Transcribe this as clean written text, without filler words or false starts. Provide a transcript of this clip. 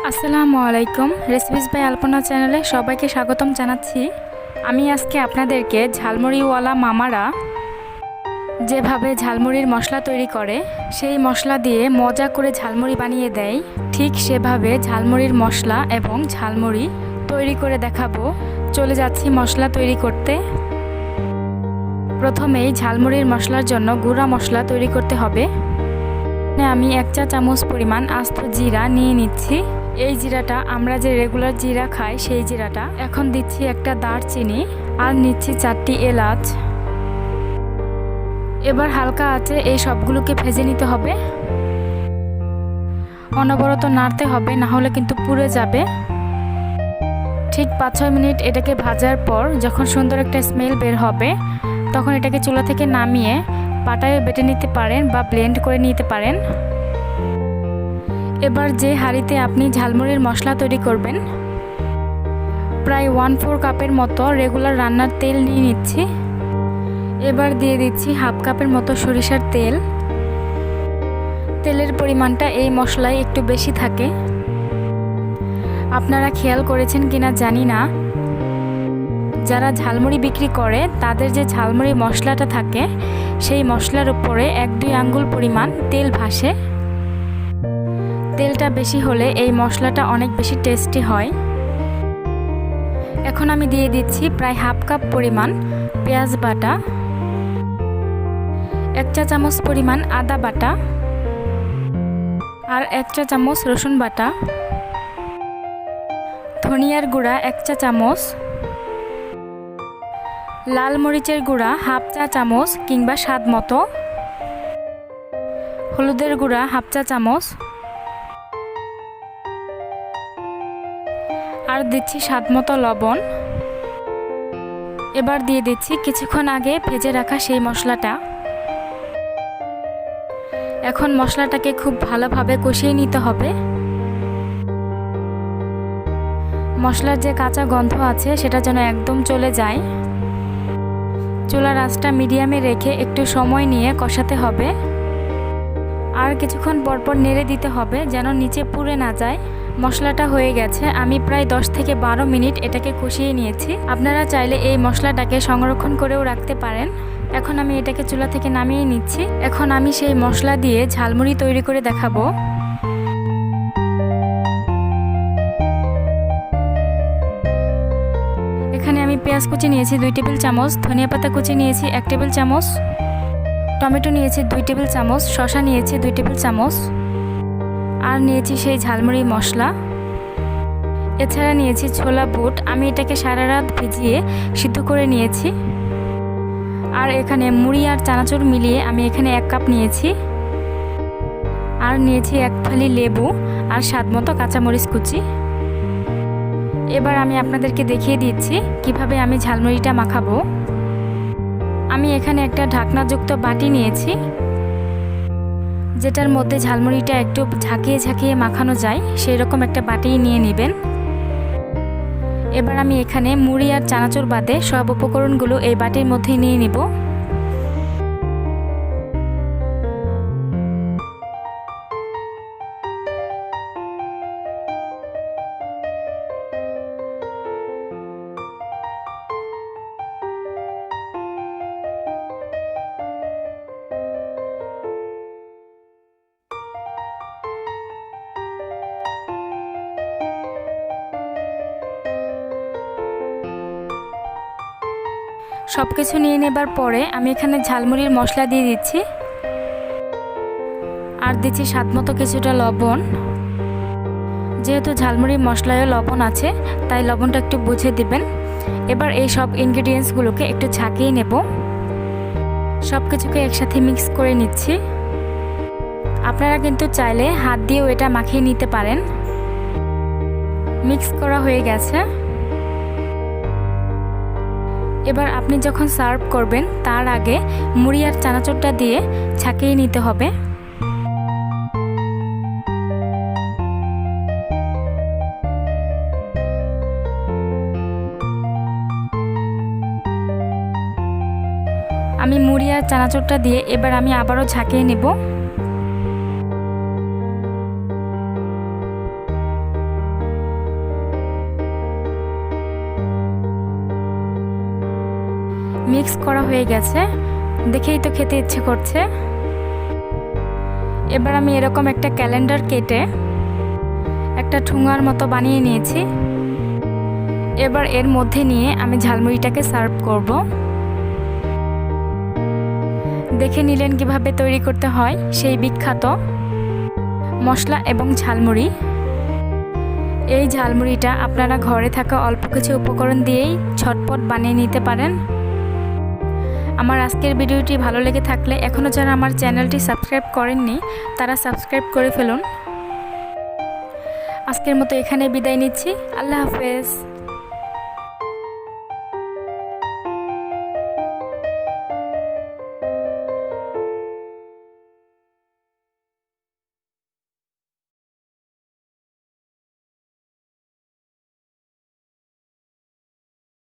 আসসালামু আলাইকুম। Recipes by আলপনা চ্যানেলে সবাইকে স্বাগতম জানাচ্ছি। আমি আজকে আপনাদেরকে ঝালমুড়িওয়ালা মামারা যেভাবে ঝালমুড়ির মশলা তৈরি করে, সেই মশলা দিয়ে মজা করে ঝালমুড়ি বানিয়ে দেয়, ঠিক সেভাবে ঝালমুড়ির মশলা এবং ঝালমুড়ি তৈরি করে দেখাবো। চলে যাচ্ছি মশলা তৈরি করতে। প্রথমেই ঝালমুড়ির মশলার জন্য গুঁড়া মশলা তৈরি করতে হবে। আমি 1 চা চামচ পরিমাণ আস্ত জিরা নিয়ে নিচ্ছি। এই জিরাটা আমরা যে রেগুলার জিরা খাই সেই জিরাটা। এখন দিচ্ছি একটা দারচিনি আর নিচ্ছি 4টি এলাচ। এবার হালকা আঁচে এই সবগুলোকে ভেজে নিতে হবে। অনবরত নাড়তে হবে, না হলে কিন্তু পুড়ে যাবে। ঠিক 5-6 মিনিট এটাকে ভাজার পর যখন সুন্দর একটা স্মেল বের হবে, তখন এটাকে চুলা থেকে নামিয়ে পাটায় বেটে নিতে পারেন বা ব্লেন্ড করে নিতে পারেন। এবার যে হাঁড়িতে আপনি ঝালমুড়ির মশলা তৈরি করবেন, প্রায় 1/4 কাপের মতো রেগুলার রান্নার তেল নিয়ে নিচ্ছি। এবার দিয়ে দিচ্ছি 1/2 কাপের মতো সরিষার তেল। তেলের পরিমাণটা এই মশলায় একটু বেশি থাকে। আপনারা খেয়াল করেছেন কিনা জানি না, যারা ঝালমুড়ি বিক্রি করে তাদের যে ঝালমুড়ি মশলাটা থাকে, সেই মশলার উপরে 1-2 আঙ্গুল পরিমাণ তেল ভাসে। তেলটা বেশি হলে এই মশলাটা অনেক বেশি টেস্টি হয়। এখন আমি দিয়ে দিচ্ছি প্রায় 1/2 কাপ পরিমাণ পেঁয়াজ বাটা, 1 চা চামচ পরিমাণ আদা বাটা আর 1 চা চামচ রসুন বাটা, ধনিয়ার গুঁড়া 1 চা চামচ, লাল মরিচের গুঁড়া 1/2 চা চামচ কিংবা স্বাদ মতো, হলুদের গুঁড়া 1/2 চা চামচ আর দিচ্ছি স্বাদ মতো লবণ। এবার দিয়ে দিচ্ছি কিছুক্ষণ আগে ভেজে রাখা সেই মশলাটা। এখন মশলাটাকে খুব ভালোভাবে কষিয়ে নিতে হবে। মশলার যে কাঁচা গন্ধ আছে সেটা যেন একদম চলে যায়। চুলার আঁচটা মিডিয়ামে রেখে একটু সময় নিয়ে কষাতে হবে। আর কিছুক্ষণ পরপর নেড়ে দিতে হবে যেন নিচে পুড়ে না যায়। মশলাটা হয়ে গেছে। আমি প্রায় 10 থেকে 12 মিনিট এটাকে কষিয়ে নিয়েছি। আপনারা চাইলে এই মশলাটাকে সংরক্ষণ করেও রাখতে পারেন। এখন আমি এটাকে চুলা থেকে নামিয়ে নিচ্ছি। এখন আমি সেই মশলা দিয়ে ঝালমুড়ি তৈরি করে দেখাবো। এখানে আমি পেঁয়াজ কুচি নিয়েছি 2 টেবিল চামচ, ধনিয়া পাতা কুচি নিয়েছি 1 টেবিল চামচ, টমেটো নিয়েছি 2 টেবিল চামচ, শসা নিয়েছি 2 টেবিল চামচ আর নিয়েছি সেই ঝালমুড়ি মশলা। এছাড়া নিয়েছি ছোলা বুট। আমি এটাকে সারা রাত ভিজিয়ে সিদ্ধ করে নিয়েছি। আর এখানে মুড়ি আর চানাচুর মিলিয়ে আমি এখানে 1 কাপ নিয়েছি। আর নিয়েছি 1 ফালি লেবু আর স্বাদ মতো কাঁচামরিচ কুচি। এবার আমি আপনাদেরকে দেখিয়ে দিচ্ছি কিভাবে আমি ঝালমুড়িটা মাখাবো। আমি এখানে একটা ঢাকনাযুক্ত বাটি নিয়েছি, যেটার মধ্যে ঝালমুড়িটা একটু ঝাঁকিয়ে ঝাঁকিয়ে মাখানো যায়, সেই রকম একটা বাটি নিয়ে নেবেন। এবার আমি এখানে মুড়ি আর চানাচুর বাদে সব উপকরণগুলো এই বাটির মধ্যে নিয়ে নেব। সব কিছু নিয়ে নেবার পরে আমি এখানে ঝালমুড়ির মশলা দিয়ে দিচ্ছি আর দিচ্ছি স্বাদ মতো কিছুটা লবণ। যেহেতু ঝালমুড়ির মশলায়ও লবণ আছে, তাই লবণটা একটু বুঝে দিবেন। এবার এই সব ইনগ্রেডিয়েন্টসগুলোকে একটু ঝাঁকিয়ে নেব। সব কিছুকে একসাথে মিক্স করে নিচ্ছি। আপনারা কিন্তু চাইলে হাত দিয়েও এটা মাখিয়ে নিতে পারেন। মিক্স করা হয়ে গেছে। এবার আপনি যখন সার্ভ করবেন তার আগে মুড়ি আর চানাচুরটা দিয়ে ছাঁকিয়ে নিতে হবে। আমি মুড়ি আর চানাচুরটা দিয়ে এবার আমি আবারও ঝাঁকিয়ে নেব। মিক্স করা হয়ে গেছে, দেখেই তো খেতে ইচ্ছে করছে। এবার আমি এরকম একটা ক্যালেন্ডার কেটে একটা ঠুঙার মতো বানিয়ে নিয়েছি। এবার এর মধ্যে নিয়ে আমি ঝালমুড়িটাকে সার্ভ করব। দেখে নিলেন কিভাবে তৈরি করতে হয় সেই বিখ্যাত মশলা এবং ঝালমুড়ি। এই ঝালমুড়িটা আপনারা ঘরে থাকা অল্প কিছু উপকরণ দিয়েই ঝটপট বানিয়ে নিতে পারেন। আমার আজকের ভিডিওটি ভালো লেগে থাকলে এখনও যারা আমার চ্যানেলটি সাবস্ক্রাইব করেননি তারা সাবস্ক্রাইব করে ফেলুন। আজকের মতো এখানে বিদায় নিচ্ছি। আল্লাহ হাফেজ।